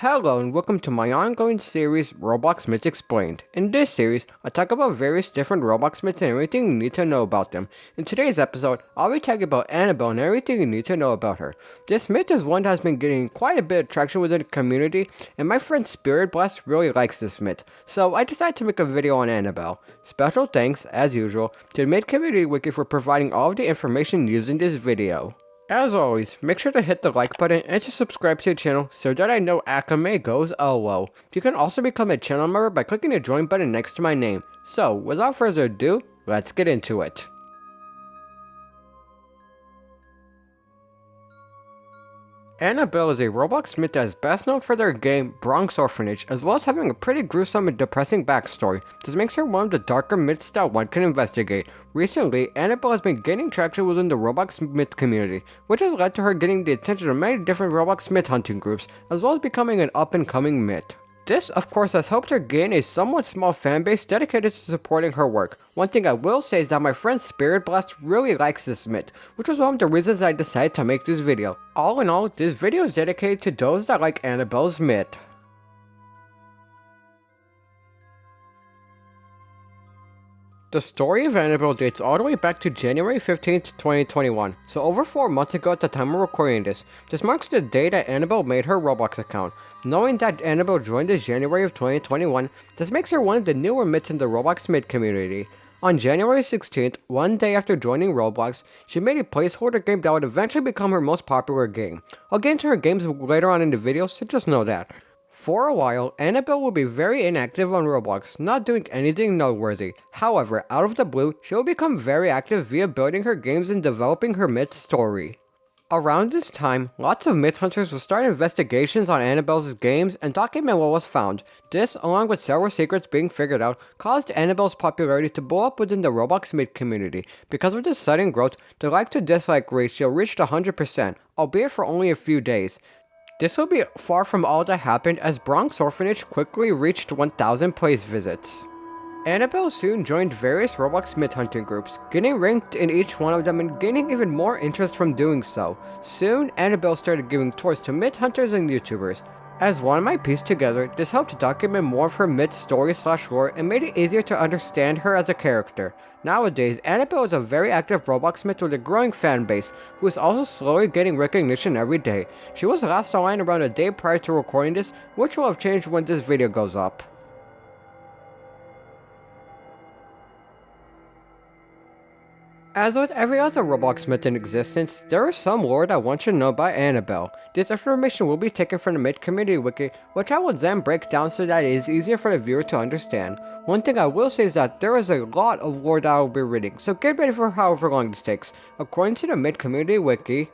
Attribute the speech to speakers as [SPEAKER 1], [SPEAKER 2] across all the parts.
[SPEAKER 1] Hello and welcome to my ongoing series, Roblox Myths Explained. In this series, I talk about various different Roblox myths and everything you need to know about them. In today's episode, I'll be talking about AnnebeIl and everything you need to know about her. This myth is one that has been getting quite a bit of traction within the community, and my friend Spirit Blast really likes this myth, so I decided to make a video on AnnebeIl. Special thanks, as usual, to the Myth Community Wiki for providing all of the information used in this video. As always, make sure to hit the like button and to subscribe to the channel so that I know Akame goes well. You can also become a channel member by clicking the join button next to my name. So, without further ado, let's get into it. AnnebeIl is a Roblox myth that is best known for their game, Bronx Orphanage, as well as having a pretty gruesome and depressing backstory. This makes her one of the darker myths that one can investigate. Recently, AnnebeIl has been gaining traction within the Roblox myth community, which has led to her getting the attention of many different Roblox myth hunting groups, as well as becoming an up-and-coming myth. This, of course, has helped her gain a somewhat small fanbase dedicated to supporting her work. One thing I will say is that my friend Spirit Blast really likes this myth, which was one of the reasons I decided to make this video. All in all, this video is dedicated to those that like AnnebeIl's myth. The story of AnnebeIl dates all the way back to January 15th, 2021, so over 4 months ago at the time of recording this. This marks the day that AnnebeIl made her Roblox account. Knowing that AnnebeIl joined in January of 2021, this makes her one of the newer myths in the Roblox myth community. On January 16th, one day after joining Roblox, she made a placeholder game that would eventually become her most popular game. I'll get into her games later on in the video, so just know that. For a while, AnnebeIl will be very inactive on Roblox, not doing anything noteworthy. However, out of the blue, she will become very active via building her games and developing her myth story. Around this time, lots of myth hunters will start investigations on AnnebeIl's games and document what was found. This, along with several secrets being figured out, caused AnnebeIl's popularity to blow up within the Roblox myth community. Because of this sudden growth, the like to dislike ratio reached 100%, albeit for only a few days. This will be far from all that happened as Bronx Orphanage quickly reached 1,000 place visits. AnnebeIl soon joined various Roblox myth hunting groups, getting ranked in each one of them and gaining even more interest from doing so. Soon, AnnebeIl started giving tours to myth hunters and YouTubers. As one might piece together, this helped document more of her myth story/lore and made it easier to understand her as a character. Nowadays, AnnebeIl is a very active Roblox myth with a growing fanbase, who is also slowly getting recognition every day. She was last online around a day prior to recording this, which will have changed when this video goes up. As with every other Roblox myth in existence, there is some lore that one should know about AnnebeIl. This information will be taken from the Myth Community Wiki, which I will then break down so that it is easier for the viewer to understand. One thing I will say is that there is a lot of lore that I will be reading, so get ready for however long this takes. According to the Myth Community Wiki,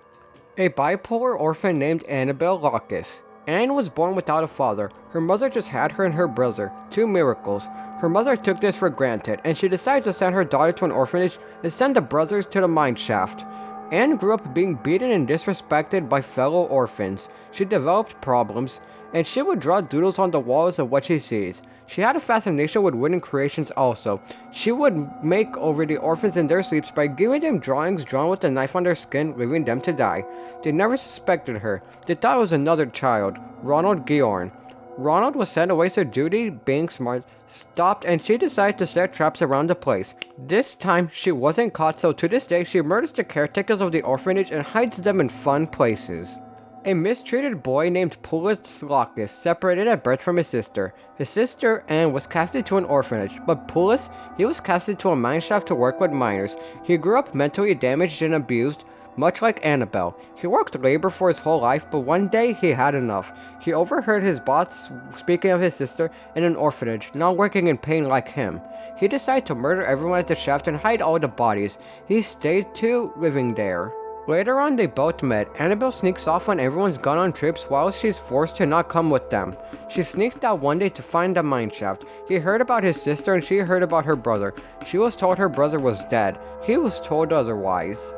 [SPEAKER 1] a bipolar orphan named AnnebeIl Locus. Anne was born without a father. Her mother just had her and her brother, 2 miracles. Her mother took this for granted, and she decided to send her daughter to an orphanage and send the brothers to the mine shaft. Anne grew up being beaten and disrespected by fellow orphans. She developed problems, and she would draw doodles on the walls of what she sees. She had a fascination with wooden creations also. She would make over the orphans in their sleeps by giving them drawings drawn with a knife on their skin, leaving them to die. They never suspected her. They thought it was another child, Ronald Georn. Ronald was sent away so Judy, being smart, stopped and she decided to set traps around the place. This time, she wasn't caught, so to this day, she murders the caretakers of the orphanage and hides them in fun places. A mistreated boy named Pulis Locus separated at birth from his sister. His sister, Anne, was casted to an orphanage, but Pulis, he was casted to a mineshaft to work with miners. He grew up mentally damaged and abused, much like AnnebeIl. He worked labor for his whole life, but one day he had enough. He overheard his boss speaking of his sister in an orphanage, now working in pain like him. He decided to murder everyone at the shaft and hide all the bodies. He stayed too, living there. Later on, they both met. AnnebeIl sneaks off when everyone's gone on trips while she's forced to not come with them. She sneaked out one day to find the mineshaft. He heard about his sister and she heard about her brother. She was told her brother was dead. He was told otherwise.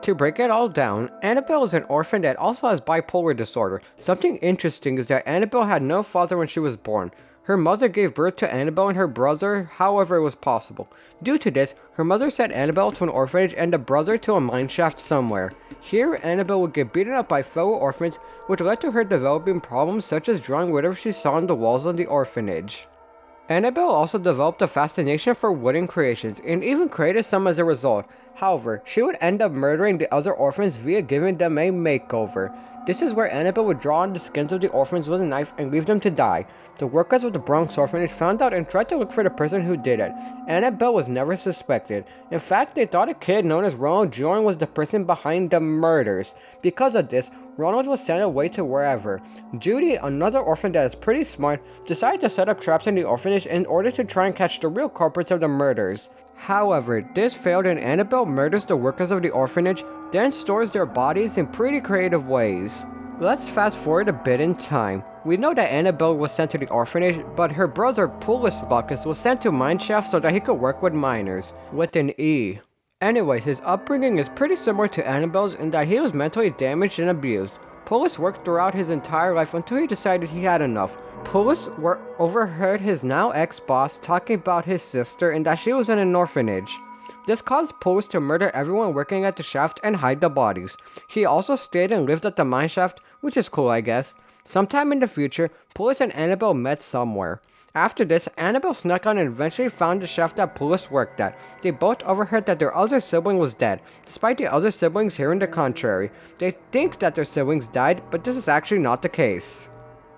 [SPEAKER 1] To break it all down, AnnebeIl is an orphan that also has bipolar disorder. Something interesting is that AnnebeIl had no father when she was born. Her mother gave birth to AnnebeIl and her brother however it was possible. Due to this, her mother sent AnnebeIl to an orphanage and the brother to a mineshaft somewhere. Here, AnnebeIl would get beaten up by fellow orphans, which led to her developing problems such as drawing whatever she saw on the walls of the orphanage. AnnebeIl also developed a fascination for wooden creations, and even created some as a result. However, she would end up murdering the other orphans via giving them a makeover. This is where AnnebeIl would draw on the skins of the orphans with a knife and leave them to die. The workers of the Bronx orphanage found out and tried to look for the person who did it. AnnebeIl was never suspected. In fact, they thought a kid known as Ronald Jr. was the person behind the murders. Because of this, Ronald was sent away to wherever. Judy, another orphan that is pretty smart, decided to set up traps in the orphanage in order to try and catch the real culprits of the murders. However, this failed and AnnebeIl murders the workers of the orphanage, then stores their bodies in pretty creative ways. Let's fast forward a bit in time. We know that AnnebeIl was sent to the orphanage, but her brother Pulis was sent to mineshaft so that he could work with miners, with an E. Anyways, his upbringing is pretty similar to AnnebeIl's in that he was mentally damaged and abused. Pulis worked throughout his entire life until he decided he had enough. Pulis overheard his now ex-boss talking about his sister and that she was in an orphanage. This caused Pulis to murder everyone working at the shaft and hide the bodies. He also stayed and lived at the mineshaft, which is cool I guess. Sometime in the future, Pulis and AnnebeIl met somewhere. After this, AnnebeIl snuck on and eventually found the shaft that Pulis worked at. They both overheard that their other sibling was dead, despite the other siblings hearing the contrary. They think that their siblings died, but this is actually not the case.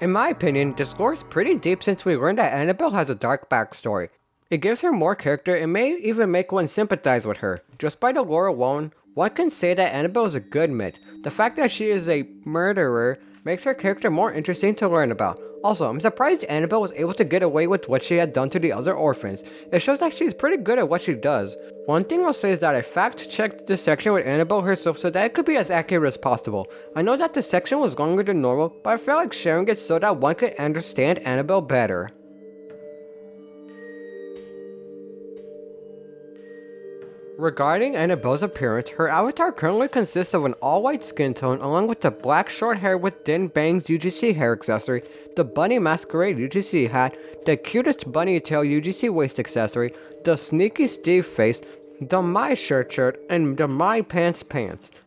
[SPEAKER 1] In my opinion, this lore is pretty deep since we learned that AnnebeIl has a dark backstory. It gives her more character and may even make one sympathize with her. Just by the lore alone, one can say that AnnebeIl is a good myth. The fact that she is a murderer makes her character more interesting to learn about. Also, I'm surprised AnnebeIl was able to get away with what she had done to the other orphans. It shows that she's pretty good at what she does. One thing I'll say is that I fact-checked this section with AnnebeIl herself so that it could be as accurate as possible. I know that this section was longer than normal, but I felt like sharing it so that one could understand AnnebeIl better. Regarding AnnebeIl's appearance, her avatar currently consists of an all-white skin tone along with the black short hair with thin bangs UGC hair accessory, the bunny masquerade UGC hat, the cutest bunny tail UGC waist accessory, the sneaky Steve face, the My shirt, and the My pants.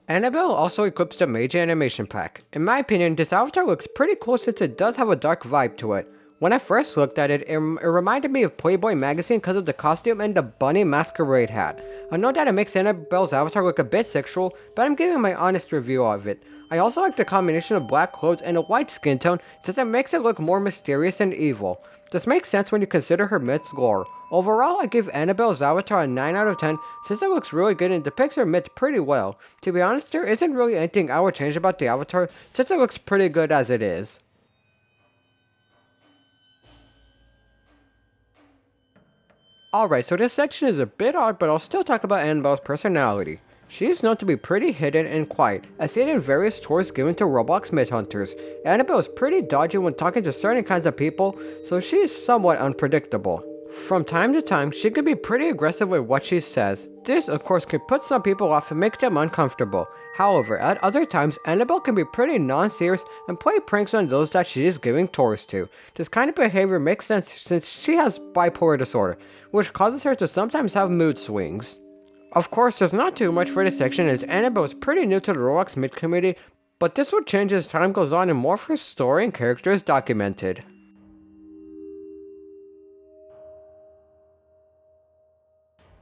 [SPEAKER 1] AnnebeIl also equips the Mage animation pack. In my opinion, this avatar looks pretty cool since it does have a dark vibe to it. When I first looked at it, it reminded me of Playboy magazine because of the costume and the bunny masquerade hat. I know that it makes AnnebeIl's avatar look a bit sexual, but I'm giving my honest review of it. I also like the combination of black clothes and a white skin tone since it makes it look more mysterious and evil. This makes sense when you consider her myth's lore. Overall, I give AnnebeIl's avatar a 9 out of 10 since it looks really good and depicts her myth pretty well. To be honest, there isn't really anything I would change about the avatar since it looks pretty good as it is. Alright, so this section is a bit odd, but I'll still talk about AnnebeIl's personality. She is known to be pretty hidden and quiet, as seen in various tours given to Roblox Myth Hunters. AnnebeIl is pretty dodgy when talking to certain kinds of people, so she is somewhat unpredictable. From time to time, she can be pretty aggressive with what she says. This, of course, can put some people off and make them uncomfortable. However, at other times, AnnebeIl can be pretty non-serious and play pranks on those that she is giving tours to. This kind of behavior makes sense since she has bipolar disorder, which causes her to sometimes have mood swings. Of course, there's not too much for this section as AnnebeIl is pretty new to the Roblox Myth community, but this will change as time goes on and more of her story and character is documented.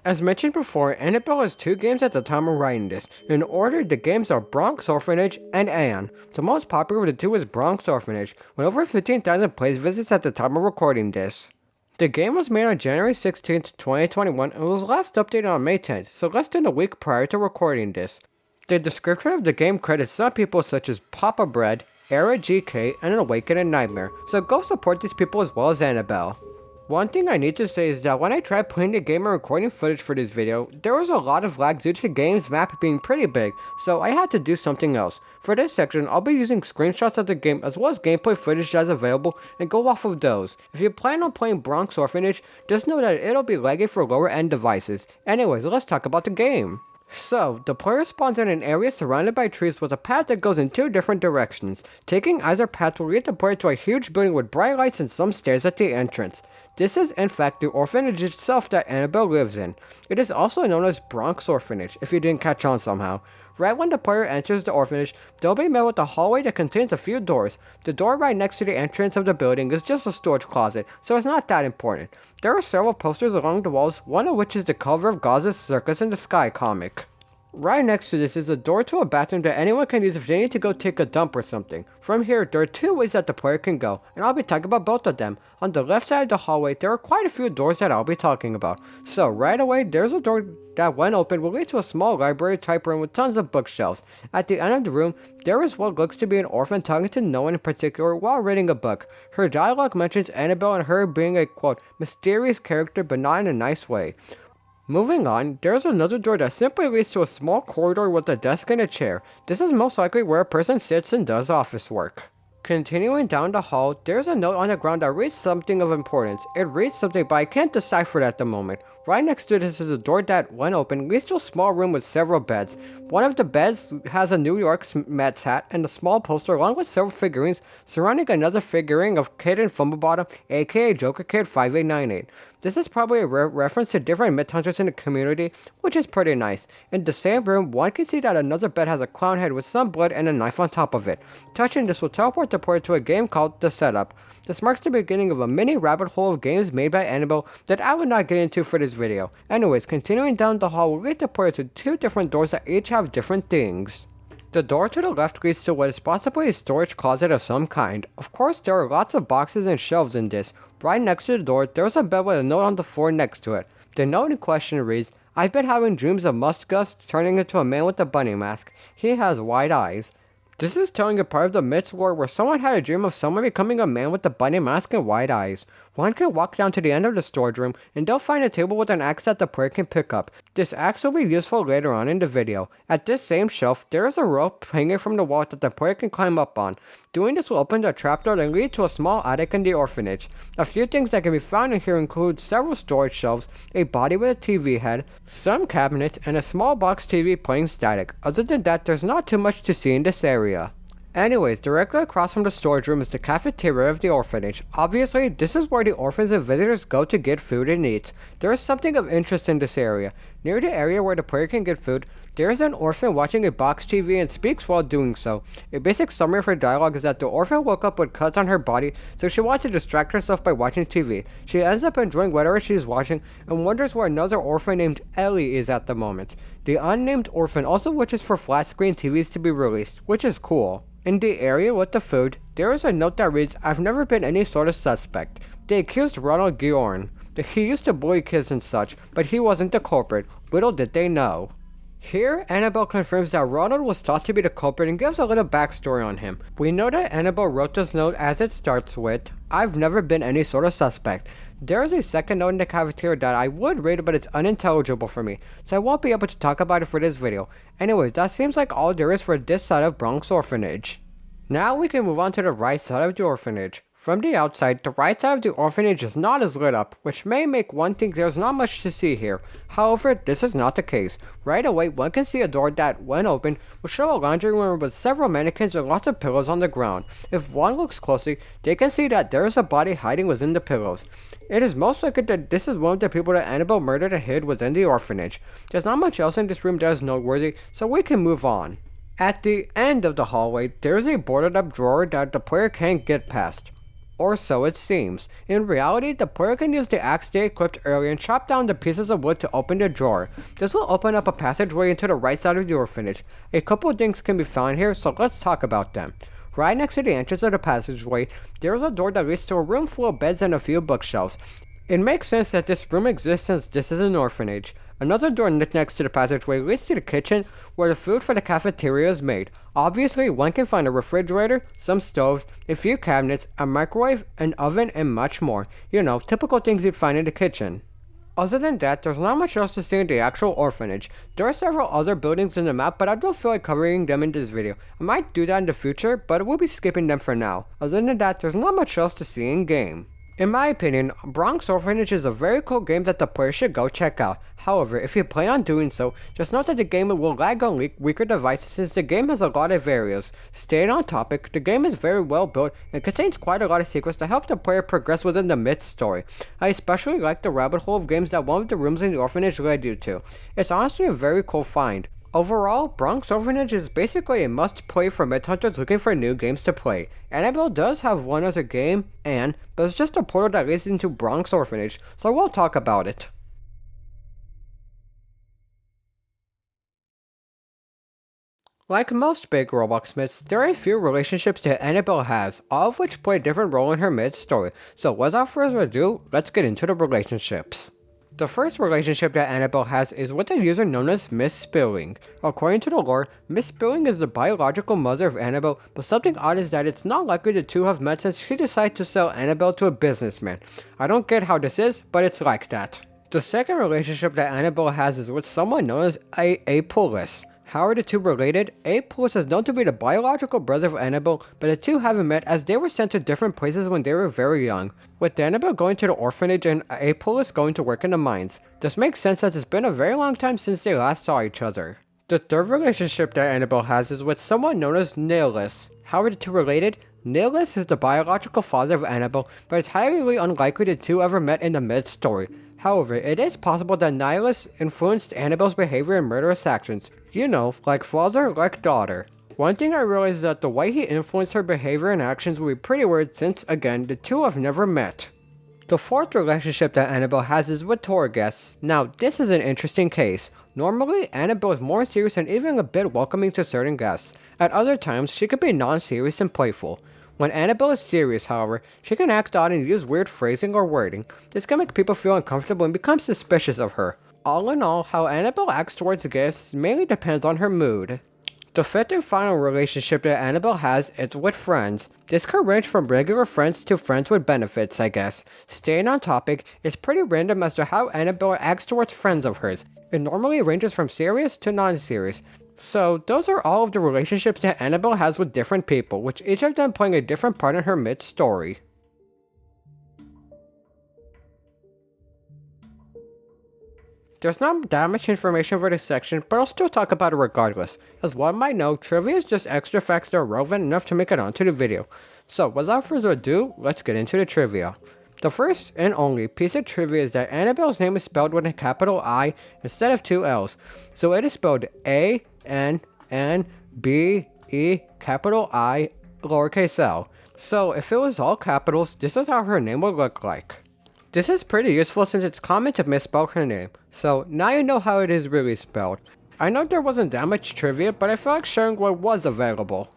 [SPEAKER 1] As mentioned before, AnnebeIl has 2 games at the time of writing this. In order, the games are Bronx Orphanage and Anne. The most popular of the 2 is Bronx Orphanage, with over 15,000 plays visits at the time of recording this. The game was made on January 16, 2021 and was last updated on May 10th, so less than a week prior to recording this. The description of the game credits some people such as Papa Bread, Era GK, and An Awakening Nightmare, so go support these people as well as AnnebeIl. One thing I need to say is that when I tried playing the game and recording footage for this video, there was a lot of lag due to the game's map being pretty big, so I had to do something else. For this section, I'll be using screenshots of the game as well as gameplay footage that's available and go off of those. If you plan on playing Bronx Orphanage, just know that it'll be laggy for lower end devices. Anyways, let's talk about the game. So, the player spawns in an area surrounded by trees with a path that goes in two different directions. Taking either path will lead the player to a huge building with bright lights and some stairs at the entrance. This is in fact the orphanage itself that AnnebeIl lives in. It is also known as Bronx Orphanage, if you didn't catch on somehow. Right when the player enters the orphanage, they'll be met with a hallway that contains a few doors. The door right next to the entrance of the building is just a storage closet, so it's not that important. There are several posters along the walls, one of which is the cover of Gaz's Circus in the Sky comic. Right next to this is a door to a bathroom that anyone can use if they need to go take a dump or something. From here, there are two ways that the player can go, and I'll be talking about both of them. On the left side of the hallway, there are quite a few doors that I'll be talking about. So, right away, there's a door that when open will lead to a small library type room with tons of bookshelves. At the end of the room, there is what looks to be an orphan talking to no one in particular while reading a book. Her dialogue mentions AnnebeIl and her being a, quote, mysterious character but not in a nice way. Moving on, there's another door that simply leads to a small corridor with a desk and a chair. This is most likely where a person sits and does office work. Continuing down the hall, there's a note on the ground that reads something of importance. It reads something, but I can't decipher it at the moment. Right next to this is a door that, when open, leads to a small room with several beds. One of the beds has a New York Mets hat and a small poster along with several figurines surrounding another figurine of Kid in Fumblebottom, aka Joker Kid 5898. This is probably a reference to different myth hunters in the community, which is pretty nice. In the same room, one can see that another bed has a clown head with some blood and a knife on top of it. Touching this will teleport the player to a game called The Setup. This marks the beginning of a mini rabbit hole of games made by AnnebeIl that I would not get into for this video. Anyways, continuing down the hall will lead the player to two different doors that each have different things. The door to the left leads to what is possibly a storage closet of some kind. Of course, there are lots of boxes and shelves in this. Right next to the door, there's a bed with a note on the floor next to it. The note in question reads, "I've been having dreams of Musgus turning into a man with a bunny mask. He has wide eyes." This is telling a part of the myth's lore where someone had a dream of someone becoming a man with a bunny mask and wide eyes. One can walk down to the end of the storage room and they'll find a table with an axe that the player can pick up. This axe will be useful later on in the video. At this same shelf, there is a rope hanging from the wall that the player can climb up on. Doing this will open the trapdoor and lead to a small attic in the orphanage. A few things that can be found in here include several storage shelves, a body with a TV head, some cabinets, and a small box TV playing static. Other than that, there's not too much to see in this area. Anyways, directly across from the storage room is the cafeteria of the orphanage. Obviously, this is where the orphans and visitors go to get food and eat. There is something of interest in this area. Near the area where the player can get food, there is an orphan watching a box TV and speaks while doing so. A basic summary of her dialogue is that the orphan woke up with cuts on her body, so she wants to distract herself by watching TV. She ends up enjoying whatever she is watching and wonders where another orphan named Ellie is at the moment. The unnamed orphan also wishes for flat screen TVs to be released, which is cool. In the area with the food, there is a note that reads, "I've never been any sort of suspect." They accused Ronald Guiorn that he used to bully kids and such, but he wasn't the culprit. Little did they know. Here, AnnebeIl confirms that Ronald was thought to be the culprit and gives a little backstory on him. We know that AnnebeIl wrote this note as it starts with, "I've never been any sort of suspect." There is a second note in the cafeteria that I would read, but it's unintelligible for me, so I won't be able to talk about it for this video. Anyways, that seems like all there is for this side of Bronx Orphanage. Now we can move on to the right side of the orphanage. From the outside, the right side of the orphanage is not as lit up, which may make one think there's not much to see here. However, this is not the case. Right away, one can see a door that, when open, will show a laundry room with several mannequins and lots of pillows on the ground. If one looks closely, they can see that there is a body hiding within the pillows. It is most likely that this is one of the people that AnnebeIl murdered and hid within the orphanage. There's not much else in this room that is noteworthy, so we can move on. At the end of the hallway, there is a boarded up drawer that the player can't get past. Or so it seems. In reality, the player can use the axe they equipped earlier and chop down the pieces of wood to open the drawer. This will open up a passageway into the right side of the orphanage. A couple of things can be found here, so let's talk about them. Right next to the entrance of the passageway, there is a door that leads to a room full of beds and a few bookshelves. It makes sense that this room exists since this is an orphanage. Another door next to the passageway leads to the kitchen, where the food for the cafeteria is made. Obviously, one can find a refrigerator, some stoves, a few cabinets, a microwave, an oven, and much more. You know, typical things you'd find in the kitchen. Other than that, there's not much else to see in the actual orphanage. There are several other buildings in the map, but I don't feel like covering them in this video. I might do that in the future, but we'll be skipping them for now. Other than that, there's not much else to see in game. In my opinion, Bronx Orphanage is a very cool game that the player should go check out. However, if you plan on doing so, just note that the game will lag on weaker devices since the game has a lot of areas. Staying on topic, the game is very well built and contains quite a lot of secrets to help the player progress within the myth story. I especially like the rabbit hole of games that one of the rooms in the orphanage led you to. It's honestly a very cool find. Overall, Bronx Orphanage is basically a must-play for myth hunters looking for new games to play. AnnebeIl does have one other game, but it's just a portal that leads into Bronx Orphanage, so we'll talk about it. Like most big Roblox myths, there are a few relationships that AnnebeIl has, all of which play a different role in her myth story, so without further ado, let's get into the relationships. The first relationship that AnnebeIl has is with a user known as Miss Spilling. According to the lore, Miss Spilling is the biological mother of AnnebeIl, but something odd is that it's not likely the two have met since she decided to sell AnnebeIl to a businessman. I don't get how this is, but it's like that. The second relationship that AnnebeIl has is with someone known as AnnebeIl. How are the two related? AnnebeIl is known to be the biological brother of AnnebeIl, but the two haven't met as they were sent to different places when they were very young, with AnnebeIl going to the orphanage and AnnebeIl going to work in the mines. This makes sense as it's been a very long time since they last saw each other. The third relationship that AnnebeIl has is with someone known as Nihilus. How are the two related? Nihilus is the biological father of AnnebeIl, but it's highly unlikely the two ever met in the myth story. However, it is possible that Nihilus influenced AnnebeIl's behavior and murderous actions. You know, like father, like daughter. One thing I realized is that the way he influenced her behavior and actions would be pretty weird since, again, the two have never met. The fourth relationship that AnnebeIl has is with tour guests. Now, this is an interesting case. Normally, AnnebeIl is more serious and even a bit welcoming to certain guests. At other times, she could be non-serious and playful. When AnnebeIl is serious, however, she can act odd and use weird phrasing or wording. This can make people feel uncomfortable and become suspicious of her. All in all, how AnnebeIl acts towards guests mainly depends on her mood. The fifth and final relationship that AnnebeIl has is with friends. This could range from regular friends to friends with benefits, I guess. Staying on topic, it's pretty random as to how AnnebeIl acts towards friends of hers. It normally ranges from serious to non-serious. So, those are all of the relationships that AnnebeIl has with different people, which each of them playing a different part in her myth story. There's not that much information for this section, but I'll still talk about it regardless. As one might know, trivia is just extra facts that are relevant enough to make it onto the video. So, without further ado, let's get into the trivia. The first and only piece of trivia is that AnnebeIl's name is spelled with a capital I instead of two L's. So it is spelled A-N-N-B-E capital I lowercase l. So if it was all capitals, this is how her name would look like. This is pretty useful since it's common to misspell her name. So now you know how it is really spelled. I know there wasn't that much trivia, but I feel like sharing what was available.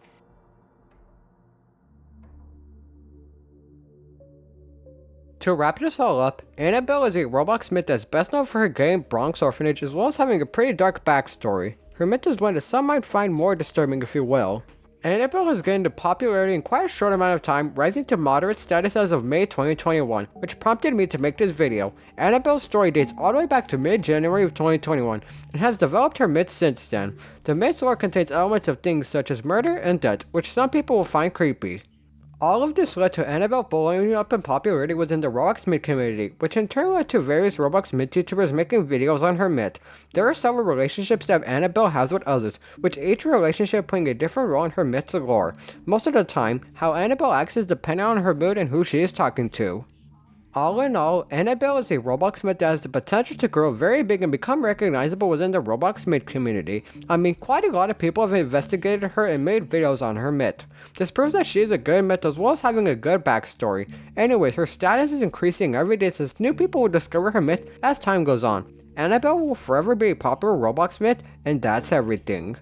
[SPEAKER 1] To wrap this all up, AnnebeIl is a Roblox myth that's best known for her game Bronx Orphanage as well as having a pretty dark backstory. Her myth is one that some might find more disturbing if you will. AnnebeIl has gained popularity in quite a short amount of time, rising to moderate status as of May 2021, which prompted me to make this video. AnnebeIl's story dates all the way back to mid-January of 2021, and has developed her myth since then. The myth's lore contains elements of things such as murder and death, which some people will find creepy. All of this led to AnnebeIl blowing up in popularity within the Roblox myth community, which in turn led to various Roblox myth YouTubers making videos on her myth. There are several relationships that AnnebeIl has with others, with each relationship playing a different role in her myth's lore. Most of the time, how AnnebeIl acts is dependent on her mood and who she is talking to. All in all, AnnebeIl is a Roblox myth that has the potential to grow very big and become recognizable within the Roblox myth community. I mean, quite a lot of people have investigated her and made videos on her myth. This proves that she is a good myth as well as having a good backstory. Anyways, her status is increasing every day since new people will discover her myth as time goes on. AnnebeIl will forever be a popular Roblox myth, and that's everything.